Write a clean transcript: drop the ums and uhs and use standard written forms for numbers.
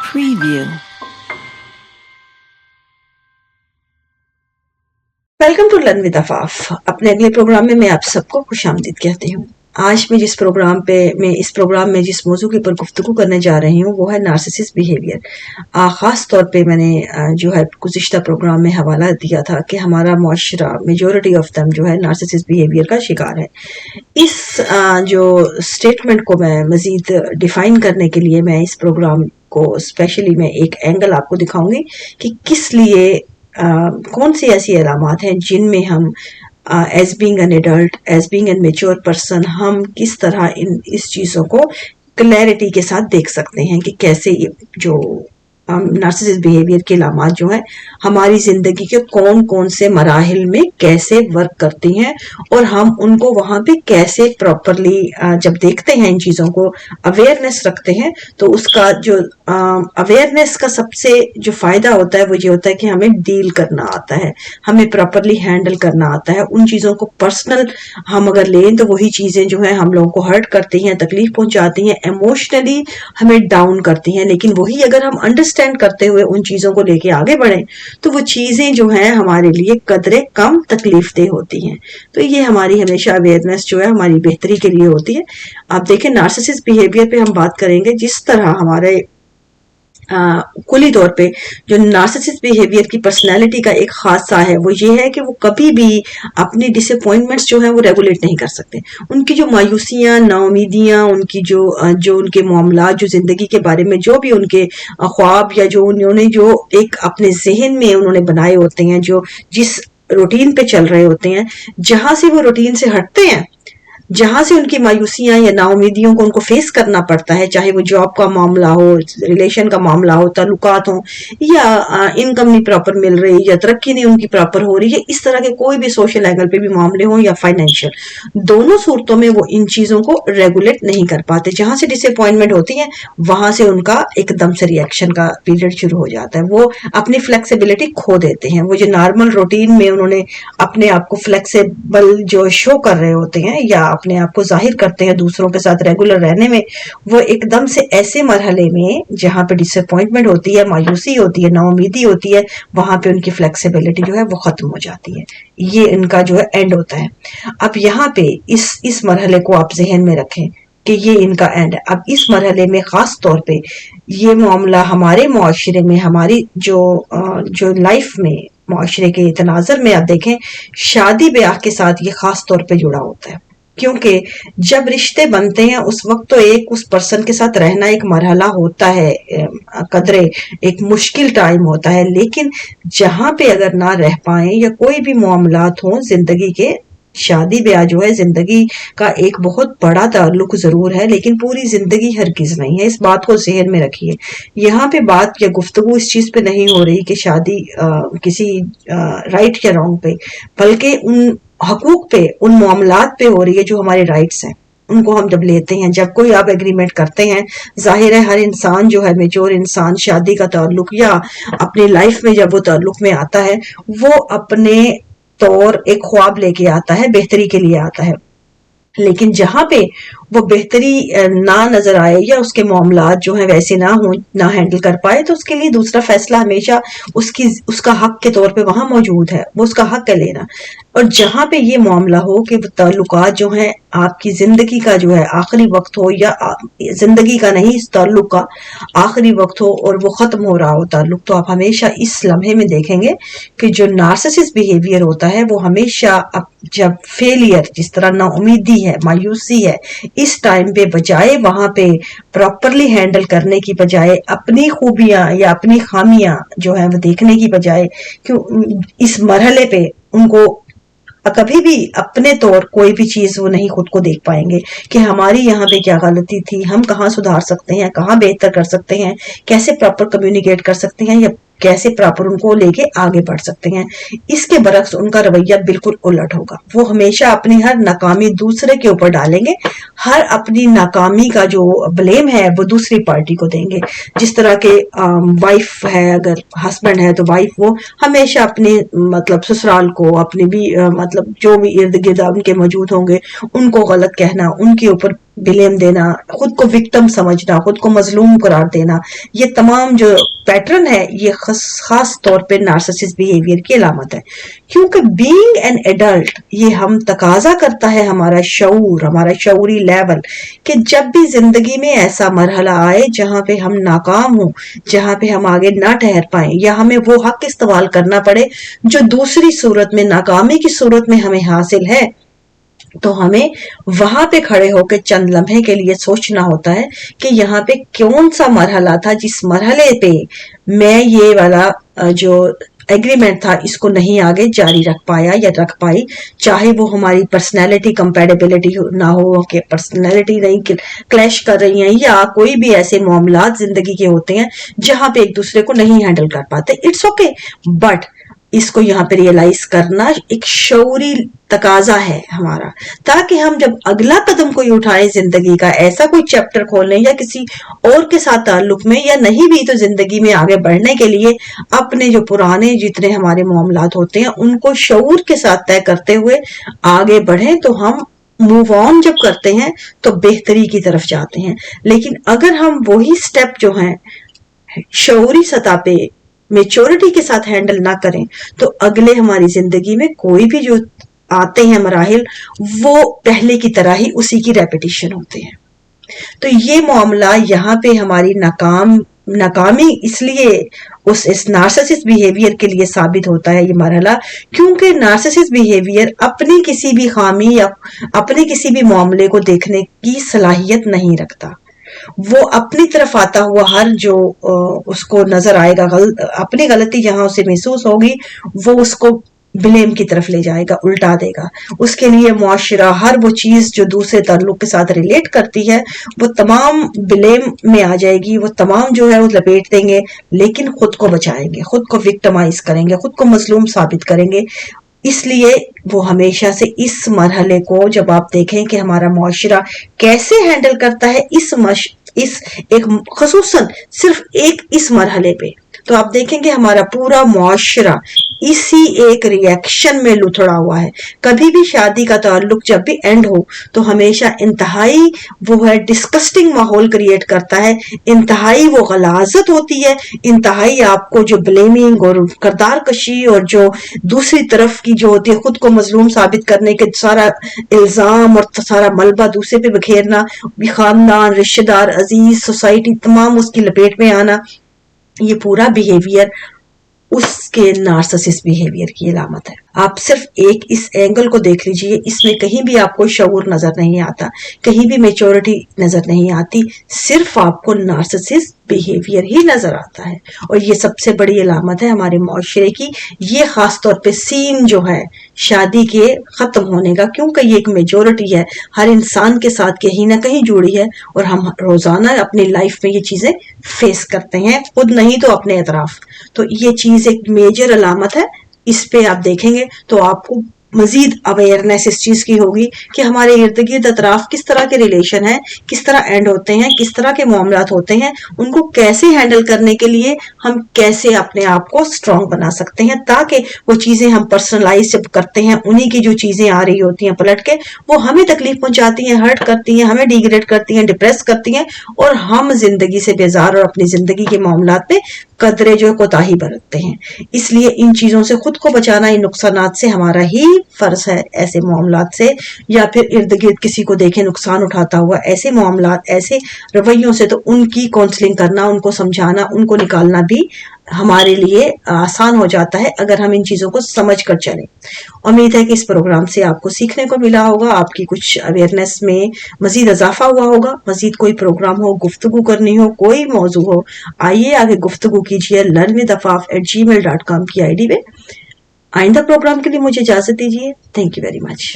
Preview. Welcome to learn with Afaf. अपने अगले programme में मैं आप सबको खुशामदीद कहती हूँ। आज मैं इस प्रोग्राम में जिस मौजू के ऊपर गुफ्तगू करने जा रही हूँ वो है नार्सिसिस्ट बिहेवियर। ख़ास तौर पे मैंने जो है गुज़िश्ता प्रोग्राम में हवाला दिया था कि हमारा मुआशरा मेजॉरिटी ऑफ दम जो है नार्सिसिस्ट बिहेवियर का शिकार है। इस जो स्टेटमेंट को मैं मज़ीद डिफ़ाइन करने के लिए मैं इस प्रोग्राम को स्पेशली मैं एक एंगल आपको दिखाऊंगी कि किस लिए कौन सी ऐसी अलामात हैं जिनमें हम as being an adult, as being an mature person, हम किस तरह इस चीज़ों को क्लैरिटी के साथ देख सकते हैं कि कैसे ये जो नार्सिसिस्ट बिहेवियर के अलामात जो है हमारी ज़िंदगी के कौन कौन से मराहिल में कैसे वर्क करती हैं और हम उनको वहाँ पे कैसे प्रॉपरली जब देखते हैं, इन चीज़ों को अवेयरनेस रखते हैं, तो उसका जो अवेयरनेस का सबसे जो फ़ायदा होता है वो ये होता है कि हमें डील करना आता है, हमें प्रॉपरली हैंडल करना आता है। उन चीज़ों को पर्सनल हम अगर लें तो वही चीज़ें जो है हम लोगों को हर्ट करती हैं, तकलीफ पहुंचाती हैं, इमोशनली हमें डाउन करती हैं। लेकिन वही अगर हम अंडरस्टैंड करते हुए उन चीज़ों को लेके आगे बढ़ें तो वो चीज़ें जो हैं हमारे लिए कदरे कम तकलीफ देह होती हैं। तो ये हमारी हमेशा अवेयरनेस जो है हमारी बेहतरी के लिए होती है। आप देखें, नार्सिसिस्ट बिहेवियर पे हम बात करेंगे, जिस तरह हमारे कुली तौर पे जो नार्सिसिस्ट बिहेवियर की पर्सनैलिटी का एक खासा है वो ये है कि वो कभी भी अपनी डिसअपॉइंटमेंट्स जो है वो रेगुलेट नहीं कर सकते। उनकी जो मायूसियाँ, नाउमीदियाँ, उनकी जो उनके मामला, जो ज़िंदगी के बारे में जो भी उनके ख्वाब या जो उन्होंने जो एक अपने जहन में उन्होंने बनाए होते हैं, जो जिस रूटीन पे चल रहे होते हैं, जहाँ से वो रूटीन से हटते हैं, जहां से उनकी मायूसियां या नाउमीदियों को उनको फेस करना पड़ता है, चाहे वो जॉब का मामला हो, रिलेशन का मामला हो, ताल्लुकात हो, या इनकम नहीं प्रॉपर मिल रही या तरक्की नहीं उनकी प्रॉपर हो रही है, इस तरह के कोई भी सोशल एंगल पे भी मामले हो या फाइनेंशियल, दोनों सूरतों में वो इन चीजों को रेगुलेट नहीं कर पाते। जहां से डिसअपॉइंटमेंट होती है वहां से उनका एकदम से रिएक्शन का पीरियड शुरू हो जाता है। वो अपनी फ्लेक्सिबिलिटी खो देते हैं। वो जो नॉर्मल रूटीन में उन्होंने अपने आप को फ्लेक्सिबल जो शो कर रहे होते हैं या अपने आप को जाहिर करते हैं दूसरों के साथ रेगुलर रहने में, वो एकदम से ऐसे मरहले में जहां पे डिसअपॉइंटमेंट होती है, मायूसी होती है, नाउमीदी होती है, वहां पे उनकी फ्लेक्सिबिलिटी जो है वो खत्म हो जाती है। ये इनका जो है एंड होता है। अब यहाँ पे इस मरहले को आप जहन में रखें कि ये इनका एंड है। अब इस मरहले में खास तौर पे ये मामला हमारे मुआशरे में, हमारी जो लाइफ में, मुआशरे के तनाज़ुर में आप देखें, शादी ब्याह के साथ ये खास तौर पे जुड़ा होता है। क्योंकि जब रिश्ते बनते हैं उस वक्त तो एक उस पर्सन के साथ रहना एक मरहला होता है, कदरे एक मुश्किल टाइम होता है। लेकिन जहां पे अगर ना रह पाए या कोई भी मामलात हो जिंदगी के, शादी ब्याह जो है जिंदगी का एक बहुत बड़ा ताल्लुक जरूर है, लेकिन पूरी जिंदगी हरगिज नहीं है। इस बात को ज़हन में रखिए। यहाँ पे बात या गुफ्तगू इस चीज पे नहीं हो रही कि शादी किसी राइट या रॉन्ग पे, बल्कि उन हकूक पे, उन मामलात पे हो रही है जो हमारे राइट्स हैं। उनको हम जब लेते हैं, जब कोई आप एग्रीमेंट करते हैं, जाहिर है हर इंसान जो है, मेच्योर इंसान, शादी का ताल्लुक या अपनी लाइफ में जब वो ताल्लुक में आता है, वो अपने तौर एक ख्वाब लेके आता है, बेहतरी के लिए आता है। लेकिन जहां पे वो बेहतरी ना नजर आए या उसके मामलात जो है वैसे ना हो, ना हैंडल कर पाए, तो उसके लिए दूसरा फैसला हमेशा उसका हक के तौर पे वहां मौजूद है, वो उसका हक है लेना। और जहां पे ये मामला हो कि ताल्लुकात जो है आपकी जिंदगी का जो है आखिरी वक्त हो, या जिंदगी का नहीं, इस ताल्लुक का आखिरी वक्त हो और वो खत्म हो रहा हो ताल्लुक, तो आप हमेशा इस लम्हे में देखेंगे कि जो नार्सिसिस्ट बिहेवियर होता है वो हमेशा जब फेलियर, जिस तरह नाउमीदी है, मायूसी है, इस टाइम पे बजाय वहां पे प्रॉपरली हैंडल करने की बजाय अपनी खूबियां या अपनी खामियां जो है वो देखने की बजाय, क्यों इस मरहले पे उनको कभी भी अपने तौर कोई भी चीज वो नहीं खुद को देख पाएंगे कि हमारी यहाँ पे क्या गलती थी, हम कहाँ सुधार सकते हैं, कहाँ बेहतर कर सकते हैं, कैसे प्रॉपर कम्युनिकेट कर सकते हैं, या कैसे प्रॉपर उनको लेके आगे बढ़ सकते हैं। इसके बरक्स उनका रवैया बिल्कुल उलट होगा। वो हमेशा अपनी हर नाकामी दूसरे के ऊपर डालेंगे, हर अपनी नाकामी का जो ब्लेम है वो दूसरी पार्टी को देंगे। जिस तरह के वाइफ है, अगर हस्बैंड है तो वाइफ वो हमेशा अपने मतलब ससुराल को, अपने भी मतलब जो भी इर्द गिर्द उनके मौजूद होंगे उनको गलत कहना, उनके ऊपर ब्लेम देना, खुद को विक्टिम समझना, खुद को मजलूम करार देना, ये तमाम जो पैटर्न है ये खास तौर पे नार्सिसिस्ट बिहेवियर की अलामत है। क्योंकि बीइंग एन एडल्ट ये हम तकाजा करता है हमारा शऊर, हमारा शऊरी लेवल, कि जब भी जिंदगी में ऐसा मरहला आए जहां पे हम नाकाम हो, जहां पे हम आगे ना ठहर पाए या हमें वो हक इस्तेमाल करना पड़े जो दूसरी सूरत में, नाकामी की सूरत में हमें हासिल है, तो हमें वहां पे खड़े होकर चंद लम्हे के लिए सोचना होता है कि यहाँ पे कौन सा मरहला था जिस मरहले पे मैं ये वाला जो एग्रीमेंट था इसको नहीं आगे जारी रख पाया या रख पाई, चाहे वो हमारी पर्सनैलिटी कंपैटिबिलिटी ना हो, कि पर्सनैलिटी नहीं क्लैश कर रही हैं, या कोई भी ऐसे मामलात जिंदगी के होते हैं जहां पे एक दूसरे को नहीं हैंडल कर पाते। इट्स ओके, बट इसको यहाँ पे रियलाइज करना एक शऊरी तकाजा है हमारा, ताकि हम जब अगला कदम कोई उठाए जिंदगी का, ऐसा कोई चैप्टर खोलने या किसी और के साथ ताल्लुक में, या नहीं भी तो जिंदगी में आगे बढ़ने के लिए अपने जो पुराने जितने हमारे मामलात होते हैं उनको शऊर के साथ तय करते हुए आगे बढ़े, तो हम मूव ऑन जब करते हैं तो बेहतरी की तरफ जाते हैं। लेकिन अगर हम वही स्टेप जो हैं शऊरी सतह पे मेच्योरिटी के साथ हैंडल ना करें, तो अगले हमारी जिंदगी में कोई भी जो आते हैं मराहिल वो पहले की तरह ही उसी की रेपिटेशन होते हैं। तो ये मामला यहाँ पे हमारी नाकामी इसलिए इस नार्सिसिस्ट बिहेवियर के लिए साबित होता है ये मरहला, क्योंकि नार्सिसिस्ट बिहेवियर अपनी किसी भी खामी या अपने किसी भी मामले को देखने की सलाहियत नहीं रखता। वो अपनी तरफ आता हुआ हर जो उसको नजर आएगा, अपनी गलती जहां उसे महसूस होगी वो उसको ब्लेम की तरफ ले जाएगा, उल्टा देगा। उसके लिए मुआशरा हर वो चीज जो दूसरे ताल्लुक के साथ रिलेट करती है वो तमाम ब्लेम में आ जाएगी, वो तमाम जो है वो लपेट देंगे, लेकिन खुद को बचाएंगे, खुद को विक्टिमाइज करेंगे, खुद को मजलूम साबित करेंगे। इसलिए वो हमेशा से इस मरहले को जब आप देखें कि हमारा मुआशरा कैसे हैंडल करता है इस एक खसूसन सिर्फ एक इस मरहले पे, तो आप देखेंगे हमारा पूरा मुआशरा इसी एक रिएक्शन में लुथड़ा हुआ है। कभी भी शादी का ताल्लुक जब भी एंड हो तो हमेशा इंतहाई वो है डिस्कस्टिंग माहौल क्रिएट करता है, इंतहाई वो गलाजत होती है, इंतहाई आपको जो ब्लेमिंग और करदार कशी और जो दूसरी तरफ की जो होती है खुद को मजलूम साबित करने के सारा इल्जाम और सारा मलबा दूसरे पे बखेरना, खानदान, रिश्तेदार, अजीज, सोसाइटी तमाम उसकी लपेट में आना, ये पूरा बिहेवियर उसके नार्सिसिस्ट बिहेवियर की अलामत है। आप सिर्फ एक इस एंगल को देख लीजिए, इसमें कहीं भी आपको शऊर नजर नहीं आता, कहीं भी मेच्योरिटी नजर नहीं आती, सिर्फ आपको नार्सिसिस्ट बिहेवियर ही नजर आता है। और ये सबसे बड़ी अलामत है हमारे मुआशरे की। ये खास तौर पे सीन जो है शादी के खत्म होने का, क्योंकि ये एक मेजोरिटी है, हर इंसान के साथ कहीं ना कहीं जुड़ी है और हम रोजाना अपनी लाइफ में ये चीजें फेस करते हैं, खुद नहीं तो अपने अतराफ। तो ये चीज एक मेजर अलामत है। इस पे आप देखेंगे तो आपको मजीद अवेयरनेस इस चीज की होगी कि हमारे इर्द गिर्द अतराफ किस तरह के रिलेशन है, किस तरह एंड होते हैं, किस तरह के मामलात होते हैं, उनको कैसे हैंडल करने के लिए हम कैसे अपने आप को स्ट्रांग बना सकते हैं, ताकि वो चीजें हम पर्सनलाइज जब करते हैं उन्हीं की जो चीजें आ रही होती हैं पलट के वो हमें तकलीफ पहुंचाती हैं, हर्ट करती हैं, हमें डिग्रेड करती हैं, डिप्रेस करती हैं और हम जिंदगी से बेजार और अपनी जिंदगी के मामलात में कदरे जो कोताही बरतते हैं। इसलिए इन चीजों से खुद को बचाना, इन नुकसानात से हमारा ही फर्ज है। ऐसे मामलात से या फिर इर्द गिर्द किसी को देखे नुकसान उठाता हुआ ऐसे मामलात, ऐसे रवैयों से, तो उनकी काउंसलिंग करना, उनको समझाना, उनको निकालना भी हमारे लिए आसान हो जाता है अगर हम इन चीजों को समझ कर चलें। उम्मीद है कि इस प्रोग्राम से आपको सीखने को मिला होगा, आपकी कुछ अवेयरनेस में मजीद इजाफा हुआ होगा। मजीद कोई प्रोग्राम हो, गुफ्तगू करनी हो, कोई मौजू हो, आइए आगे गुफ्तगू कीजिए learnwithafaf@gmail.com की आईडी पे। आइंदा प्रोग्राम के लिए मुझे इजाजत दीजिए। Thank you very much.